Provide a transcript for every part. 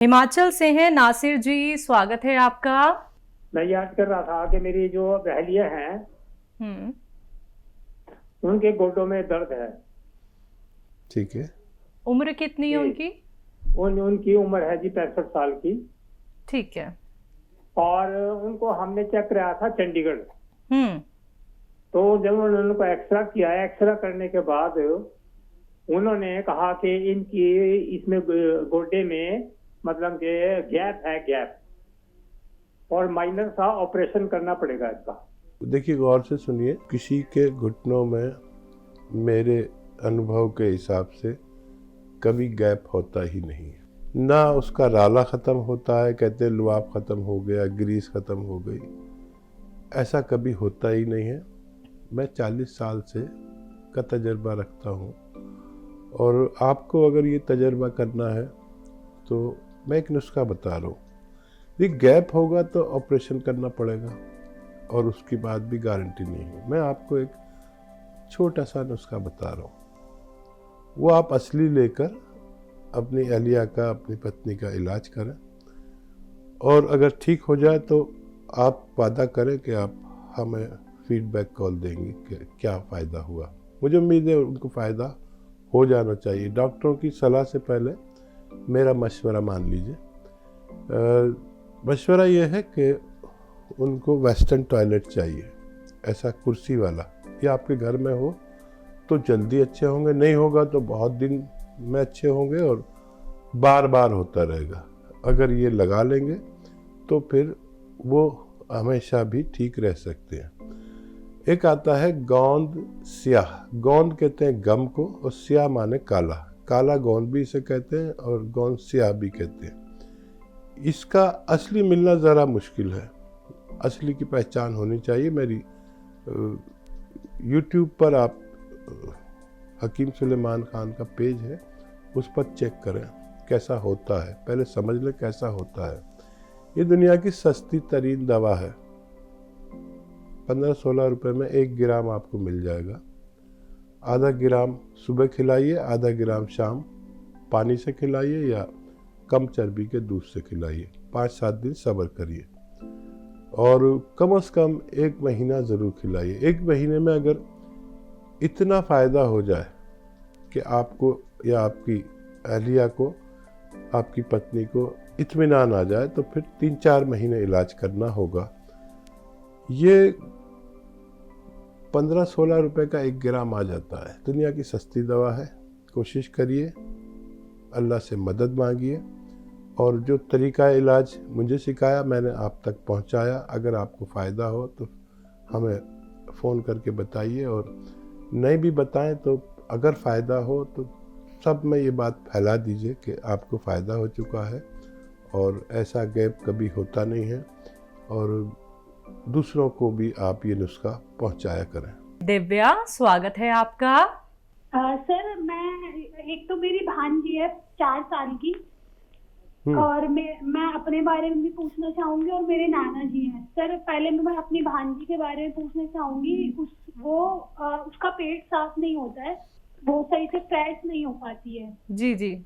हिमाचल से हैं नासिर जी, स्वागत है आपका। मैं याद कर रहा था कि मेरी जो बहलियां हैं हम्म। उनके गोडों में दर्द है। ठीक है। उम्र कितनी है जी। उनकी? उनकी उम्र है जी 65 साल की। ठीक है। और उनको हमने चेक कराया था चंडीगढ़। हम्म। तो जब उन्होंने उनको एक्सरा किया, एक्सरा करने के बाद उन्होंने कहा कि इनकी इसमें गोडे में मतलब कि गैप है, गैप, और माइनर सा ऑपरेशन करना पड़ेगा इसका। देखिए, गौर से सुनिए। किसी के घुटनों में मेरे अनुभव के हिसाब से कभी गैप होता ही नहीं है। ना उसका राला ख़त्म होता है, कहते हैं लुआब ख़त्म हो गया, ग्रीस ख़त्म हो गई, ऐसा कभी होता ही नहीं है। मैं 40 साल से का तजर्बा रखता हूँ, और आपको अगर ये तजर्बा करना है तो मैं एक नुस्खा बता रहा हूँ। ये गैप होगा तो ऑपरेशन करना पड़ेगा, और उसकी बाद भी गारंटी नहीं है। मैं आपको एक छोटा सा नुस्खा बता रहा हूँ, वो आप असली लेकर अपनी अहलिया का, अपनी पत्नी का इलाज करें, और अगर ठीक हो जाए तो आप वादा करें कि आप हमें फीडबैक कॉल देंगे कि क्या फ़ायदा हुआ। मुझे उम्मीद है उनको फ़ायदा हो जाना चाहिए। डॉक्टरों की सलाह से पहले मेरा मशवरा मान लीजिए। मशवरा ये है कि उनको वेस्टर्न टॉयलेट चाहिए, ऐसा कुर्सी वाला। ये आपके घर में हो तो जल्दी अच्छे होंगे, नहीं होगा तो बहुत दिन में अच्छे होंगे और बार बार होता रहेगा। अगर ये लगा लेंगे तो फिर वो हमेशा भी ठीक रह सकते हैं। एक आता है गोंद स्याह। गोंद कहते हैं गम को, और स्याह माने काला। काला गोंद भी इसे कहते हैं और गोंद स्याह भी कहते हैं। इसका असली मिलना ज़रा मुश्किल है, असली की पहचान होनी चाहिए। मेरी YouTube पर आप हकीम सुलेमान खान का पेज है, उस पर चेक करें कैसा होता है, पहले समझ लें कैसा होता है। ये दुनिया की सस्ती तरीन दवा है। 15-16 रुपए में 1 ग्राम आपको मिल जाएगा। आधा ग्राम सुबह खिलाइए, आधा ग्राम शाम पानी से खिलाइए, या कम चर्बी के दूध से खिलाइए। 5-7 दिन सब्र करिए, और कम से कम 1 महीना ज़रूर खिलाइए। 1 महीने में अगर इतना फ़ायदा हो जाए कि आपको या आपकी अहलिया को, आपकी पत्नी को इत्मीनान आ जाए, तो फिर 3-4 महीने इलाज करना होगा। ये 15-16 रुपए का 1 ग्राम आ जाता है। दुनिया की सस्ती दवा है। कोशिश करिए, अल्लाह से मदद मांगिए, और जो तरीका इलाज मुझे सिखाया मैंने आप तक पहुंचाया। अगर आपको फ़ायदा हो तो हमें फ़ोन करके बताइए, और नहीं भी बताएं तो अगर फ़ायदा हो तो सब में ये बात फैला दीजिए कि आपको फ़ायदा हो चुका है, और ऐसा गैप कभी होता नहीं है, और दूसरों को भी आप ये नुस्खा पहुंचाया करें। दिव्या, स्वागत है आपका। सर, मैं एक तो मेरी भांजी है 4 साल की, और मैं अपने बारे में भी पूछना चाहूंगी, और मेरे नाना जी हैं। सर, पहले मैं अपनी भांजी के बारे में पूछना चाहूंगी। उसका पेट साफ नहीं होता है, वो सही से फ्रेश नहीं हो पाती है। जी जी।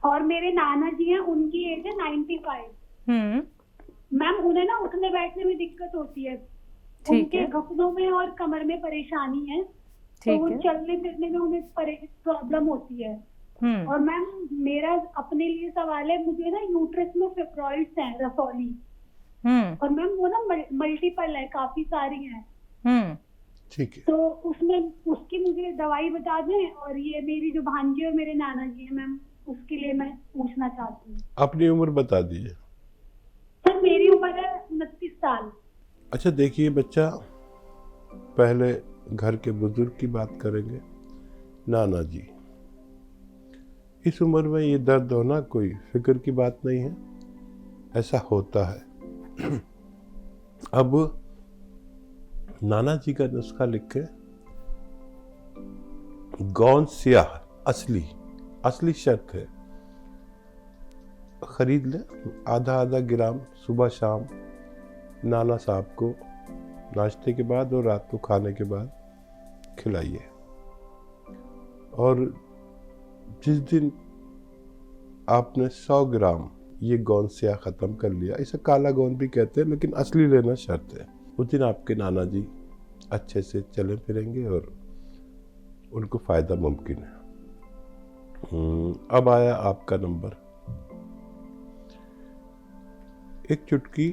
और मेरे नाना जी हैं, उनकी एज है 95। मैम, उन्हें ना उठने बैठने में दिक्कत होती है। उनके घुटनों में और कमर में परेशानी है, तो वो चलने फिरने में उन्हें प्रॉब्लम होती है। और मैम, मेरा अपने लिए सवाल है, मुझे ना यूट्रस में फिब्रॉइड्स हैं, रसौली, और मैम वो ना मल्टीपल है, काफी सारी हैं। ठीक है। तो उसकी मुझे दवाई बता दें। और ये मेरी जो भांजी और मेरे नाना जी हैं मैम, उसके लिए मैं पूछना चाहती हूँ। अपनी उम्र बता दीजिए। सर, मेरी उम्र है 29 साल। अच्छा, देखिए बच्चा, पहले घर के बुजुर्ग की बात करेंगे। नाना जी, इस उम्र में ये दर्द होना कोई फिक्र की बात नहीं है, ऐसा होता है। अब नाना जी का नुस्खा लिखे, गोंद स्याह असली शर्त है, खरीद ले। आधा ग्राम सुबह शाम नाना साहब को नाश्ते के बाद और रात को खाने के बाद खिलाइए। और जिस दिन आपने 100 ग्राम ये गोंद स्याह ख़त्म कर लिया। इसे काला गोंद भी कहते हैं, लेकिन असली लेना शर्त है। उस दिन आपके नाना जी अच्छे से चले फिरेंगे और उनको फ़ायदा मुमकिन है। अब आया आपका नंबर। एक चुटकी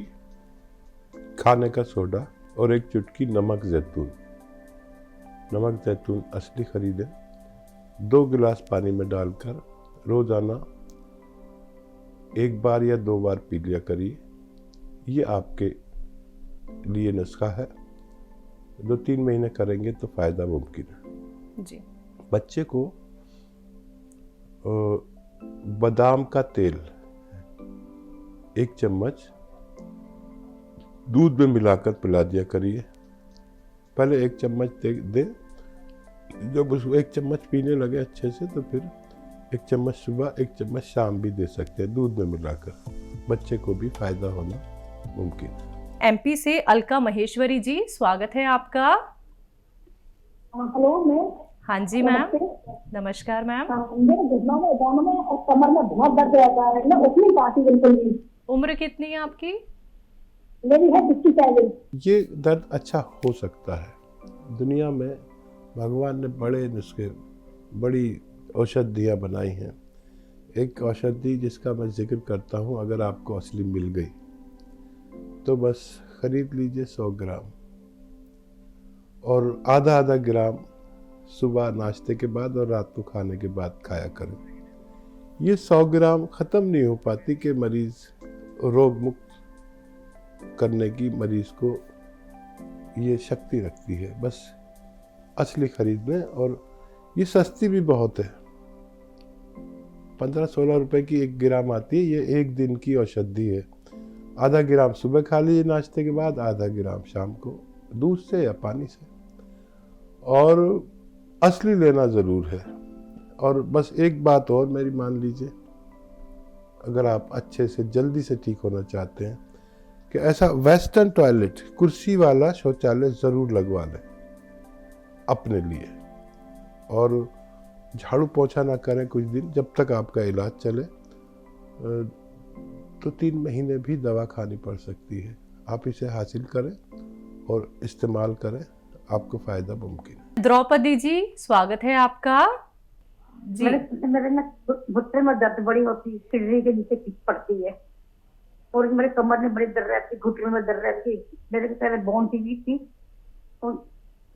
खाने का सोडा और एक चुटकी नमक जैतून। नमक जैतून असली खरीदें। 2 गिलास पानी में डालकर रोज़ाना 1 बार या 2 बार पी लिया करिए। ये आपके लिए नुस्खा है। 2-3 महीने करेंगे तो फ़ायदा मुमकिन है जी। बच्चे को बादाम का तेल 1 चम्मच दूध में मिलाकर पिला दिया करिए। पहले 1 चम्मच दे, जब उसको 1 चम्मच पीने लगे अच्छे से तो फिर 1 चम्मच सुबह 1 चम्मच शाम भी दे सकते हैं दूध में मिलाकर। बच्चे को भी फायदा होना मुमकिन है। एमपी से अलका महेश्वरी जी, स्वागत है आपका। Hello ma'am. हाँ जी मैम, नमस्कार मैम। मेरे घुटनों में, दोनों में और कमर में बहुत दर्द रहता है ना, उतनी पाती बिल्कुल भी। उम्र कितनी है आपकी? मेरी है 57। ये दर्द अच्छा हो सकता है। दुनिया में भगवान ने बड़े नुस्खे, बड़ी औषधियाँ बनाई हैं। एक औषधि जिसका मैं जिक्र करता हूँ, अगर आपको असली मिल गई तो बस खरीद लीजिए 100 ग्राम और आधा ग्राम सुबह नाश्ते के बाद और रात को खाने के बाद खाया करें। ये 100 ग्राम ख़त्म नहीं हो पाती कि मरीज़ रोग मुक्त करने की मरीज़ को ये शक्ति रखती है। बस असली खरीद लें और ये सस्ती भी बहुत है। 15-16 रुपए की 1 ग्राम आती है। ये 1 दिन की औषधि है। आधा ग्राम सुबह खा लीजिए नाश्ते के बाद, आधा ग्राम शाम को दूध से या पानी से। और असली लेना ज़रूर है। और बस एक बात और मेरी मान लीजिए, अगर आप अच्छे से जल्दी से ठीक होना चाहते हैं कि ऐसा वेस्टर्न टॉयलेट, कुर्सी वाला शौचालय ज़रूर लगवा लें अपने लिए। और झाड़ू पोछा ना करें कुछ दिन, जब तक आपका इलाज चले। तो 3 महीने भी दवा खानी पड़ सकती है। आप इसे हासिल करें और इस्तेमाल करें, आपको फ़ायदा मुमकिन है। द्रौपदी जी, स्वागत है आपका जी। मेरे ना घुटने में दर्द बड़ी होती है, सीढ़ी के नीचे खींच पड़ती है और मेरे कमर में बड़ी दर्द रहती, घुटने में दर्द रहती। मेरे पहले बोन टीबी थी और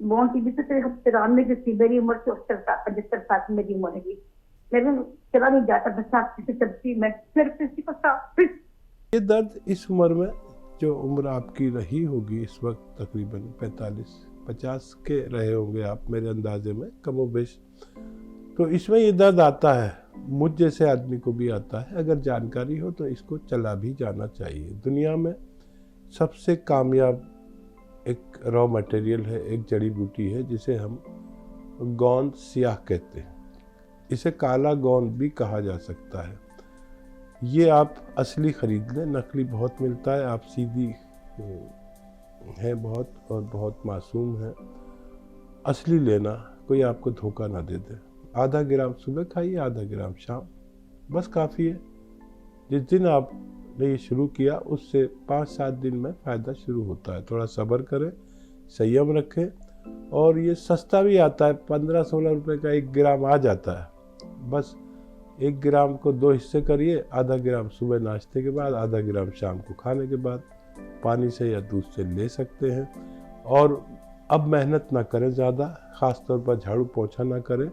बोन टीबी से 93 की थी। मेरी उम्र 75 साल की मेरी उम्र है। मेरे चला नहीं जाता, बस से चलती मैं फिर किसी को फिर। ये दर्द इस उम्र में, जो उम्र आपकी रही होगी इस वक्त तकरीबन 45-50 के रहे होंगे आप मेरे अंदाजे में, कमोबेश, तो इसमें ये दर्द आता है। मुझ जैसे आदमी को भी आता है। अगर जानकारी हो तो इसको चला भी जाना चाहिए। दुनिया में सबसे कामयाब एक रॉ मटेरियल है, एक जड़ी बूटी है जिसे हम गोंद स्याह कहते हैं। इसे काला गोंद भी कहा जा सकता है। ये आप असली खरीद लें, नकली बहुत मिलता है। आप सीधी हैं बहुत और बहुत मासूम हैं। असली लेना, कोई आपको धोखा ना दे दे। आधा ग्राम सुबह खाइए, आधा ग्राम शाम, बस काफ़ी है। जिस दिन आपने ये शुरू किया उससे 5-7 दिन में फ़ायदा शुरू होता है। थोड़ा सब्र करें, संयम रखें। और ये सस्ता भी आता है, 15-16 रुपए का 1 ग्राम आ जाता है। बस 1 ग्राम को 2 हिस्से करिए, आधा ग्राम सुबह नाश्ते के बाद, आधा ग्राम शाम को खाने के बाद। पानी से या दूध से ले सकते हैं। और अब मेहनत ना करें ज़्यादा, ख़ास तौर पर झाड़ू पोछा ना करें।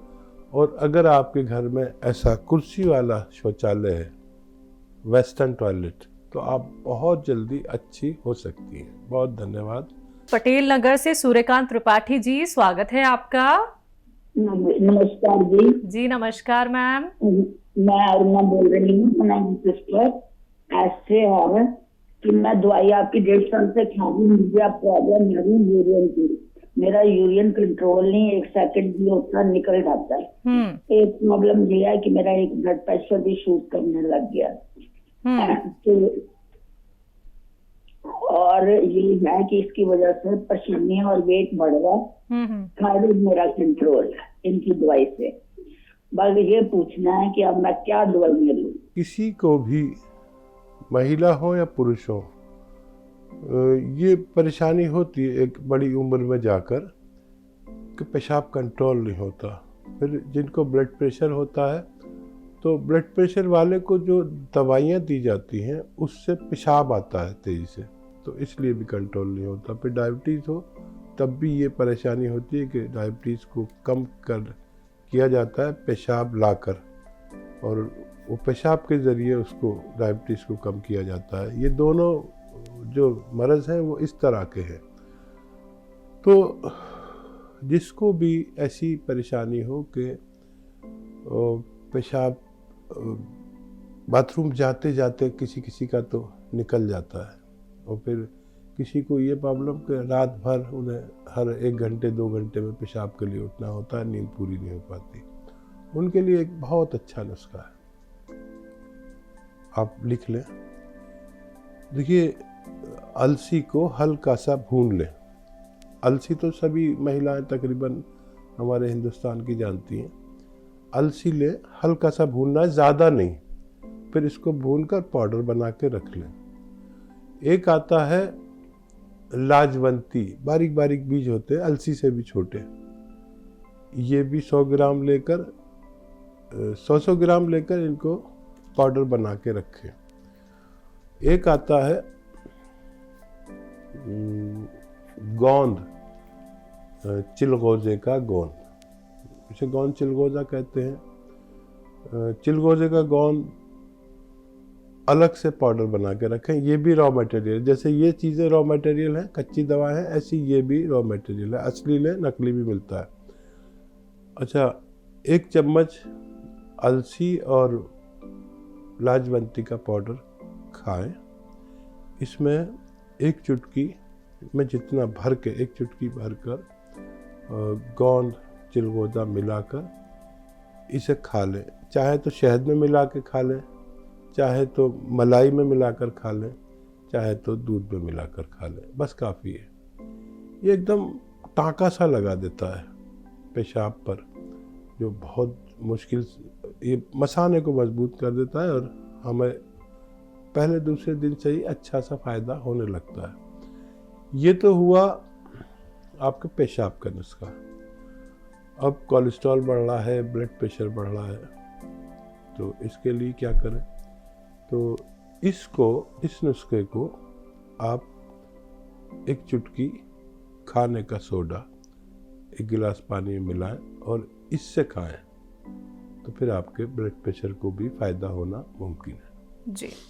और अगर आपके घर में ऐसा कुर्सी वाला शौचालय है, वेस्टर्न टॉयलेट, तो आप बहुत जल्दी अच्छी हो सकती हैं। बहुत धन्यवाद। पटेल नगर से सूर्यकांत त्रिपाठी जी, स्वागत है आपका। नमस्कार जी। जी नमस्कार मैम। मैं अरुणा बोल रही हूँ सिस्टर। ऐसे है कि मैं दवाई आपकी 1.5 साल से खा रही हूँ। मुझे प्रॉब्लम यूरियन की, मेरा यूरियन कंट्रोल नहीं, 1 सेकंड भी होता निकल जाता है। एक प्रॉब्लम ये है कि मेरा एक ब्लड प्रेशर भी शूट करने लग गया। तो और ये है कि इसकी वजह से पसीने और वेट बढ़ रहा है। थायराइड मेरा कंट्रोल है इनकी दवाई से। बस ये पूछना है कि अब मैं क्या दवाई लूं। किसी को भी महिला हो या पुरुष हो, ये परेशानी होती है एक बड़ी उम्र में जाकर कि पेशाब कंट्रोल नहीं होता। फिर जिनको ब्लड प्रेशर होता है तो ब्लड प्रेशर वाले को जो दवाइयाँ दी जाती हैं उससे पेशाब आता है तेज़ी से, तो इसलिए भी कंट्रोल नहीं होता। फिर डायबिटीज़ हो तब भी ये परेशानी होती है कि डायबिटीज़ को कम किया जाता है पेशाब लाकर, और वो पेशाब के ज़रिए उसको डायबिटीज़ को कम किया जाता है। ये दोनों जो मर्ज़ हैं वो इस तरह के हैं। तो जिसको भी ऐसी परेशानी हो कि पेशाब बाथरूम जाते जाते किसी का तो निकल जाता है, और फिर किसी को ये प्रॉब्लम कि रात भर उन्हें हर 1 घंटे 2 घंटे में पेशाब के लिए उठना होता है, नींद पूरी नहीं हो पाती, उनके लिए एक बहुत अच्छा नुस्खा है, आप लिख लें। देखिए, अलसी को हल्का सा भून लें। अलसी तो सभी महिलाएं तकरीबन हमारे हिंदुस्तान की जानती हैं। अलसी ले, हल्का सा भूनना है, ज़्यादा नहीं, फिर इसको भूनकर पाउडर बना के रख लें। एक आता है लाजवंती, बारीक बारीक बीज होते हैं, अलसी से भी छोटे, ये भी 100 ग्राम लेकर 100 ग्राम लेकर इनको पाउडर बना के रखें। एक आता है गोंद, चिलगोजे का गोंद, इसे गोंद चिलगोजा कहते हैं। चिलगोजे का गोंद अलग से पाउडर बना के रखें। ये भी रॉ मटेरियल, जैसे ये चीज़ें रॉ मटेरियल हैं, कच्ची दवा है, ऐसी ये भी रॉ मटेरियल है। असली ले, नकली भी मिलता है। अच्छा, 1 चम्मच अलसी और लाजवंती का पाउडर खाएं। इसमें 1 चुटकी में जितना भर के 1 चुटकी भरकर गोंद चिलगोजा मिलाकर इसे खा लें। चाहे तो शहद में मिला के खा लें, चाहे तो मलाई में मिलाकर खा लें, चाहे तो दूध में मिलाकर खा लें, बस काफ़ी है। ये एकदम टाँका सा लगा देता है पेशाब पर, जो बहुत मुश्किल, ये मसाने को मजबूत कर देता है और हमें पहले दूसरे दिन से ही अच्छा सा फ़ायदा होने लगता है। ये तो हुआ आपके पेशाब का नुस्खा। अब कोलेस्ट्रॉल बढ़ रहा है, ब्लड प्रेशर बढ़ रहा है, तो इसके लिए क्या करें? तो इस नुस्खे को आप 1 चुटकी खाने का सोडा 1 गिलास पानी में मिलाएं और इससे खाएं, तो फिर आपके ब्लड प्रेशर को भी फ़ायदा होना मुमकिन है। जी।